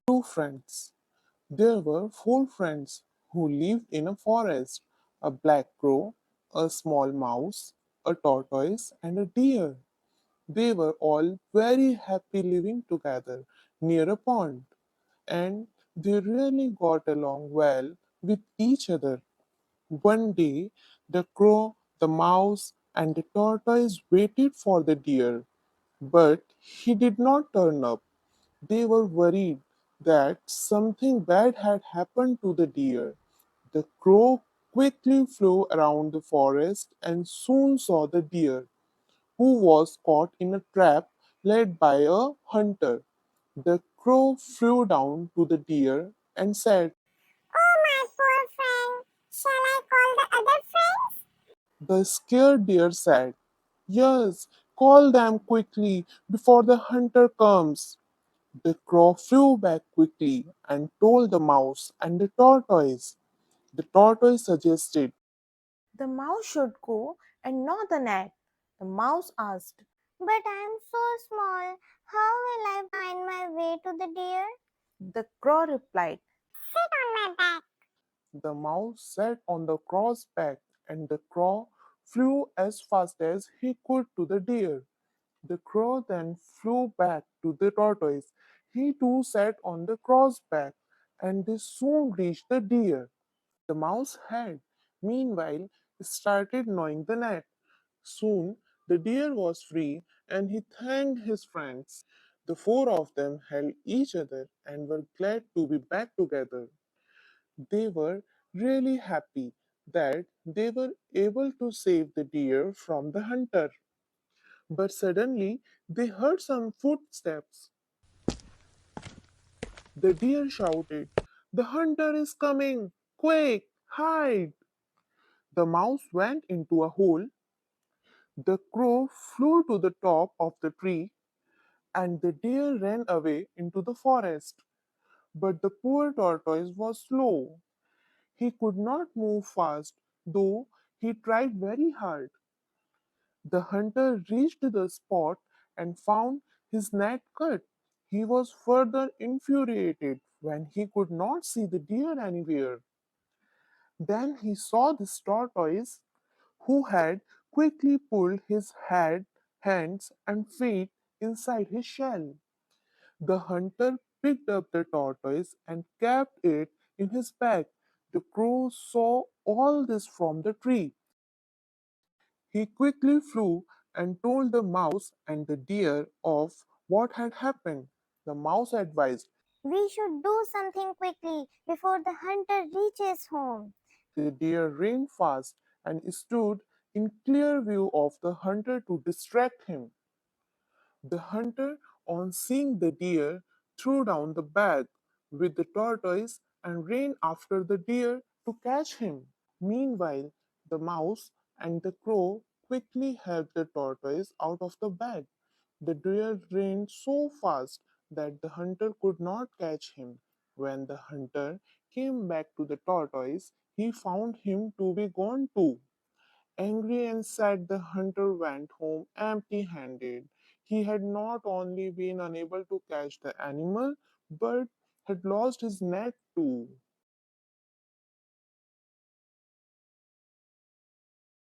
Two friends. There were four friends who lived in a forest: a black crow, a small mouse, a tortoise, and a deer. They were all very happy living together near a pond, and they really got along well with each other. One day, the crow, the mouse, and the tortoise waited for the deer, but he did not turn up. They were worried that something bad had happened to the deer. The crow quickly flew around the forest and soon saw the deer, who was caught in a trap led by a hunter. The crow flew down to the deer and said, Oh, my poor friend. Shall I call the other friends? The scared deer said, Yes, call them quickly before the hunter comes. The crow flew back quickly and told the mouse and the tortoise. The tortoise suggested, The mouse should go and gnaw the net. The mouse asked. But I am so small. How will I find my way to the deer? The crow replied. Sit on my back. The mouse sat on the crow's back, and the crow flew as fast as he could to the deer. The crow then flew back to the tortoise. He too sat on the crow's back, and they soon reached the deer. The mouse had, meanwhile, started gnawing the net. Soon the deer was free, and he thanked his friends. The four of them held each other and were glad to be back together. They were really happy that they were able to save the deer from the hunter. But suddenly they heard some footsteps. The deer shouted, The hunter is coming! Quick, hide! The mouse went into a hole. The crow flew to the top of the tree, and the deer ran away into the forest. But the poor tortoise was slow. He could not move fast, though he tried very hard. The hunter reached the spot and found his net cut. He was further infuriated when he could not see the deer anywhere. Then he saw this tortoise, who had quickly pulled his head, hands, and feet inside his shell. The hunter picked up the tortoise and kept it in his bag. The crow saw all this from the tree. He quickly flew and told the mouse and the deer of what had happened. The mouse advised. We should do something quickly before the hunter reaches home. The deer ran fast and stood in clear view of the hunter to distract him. The hunter, on seeing the deer, threw down the bag with the tortoise and ran after the deer to catch him. Meanwhile, the mouse and the crow quickly helped the tortoise out of the bag. The deer ran so fast that the hunter could not catch him. When the hunter came back to the tortoise, he found him to be gone too. Angry and sad, the hunter went home empty handed. He had not only been unable to catch the animal, but had lost his net too.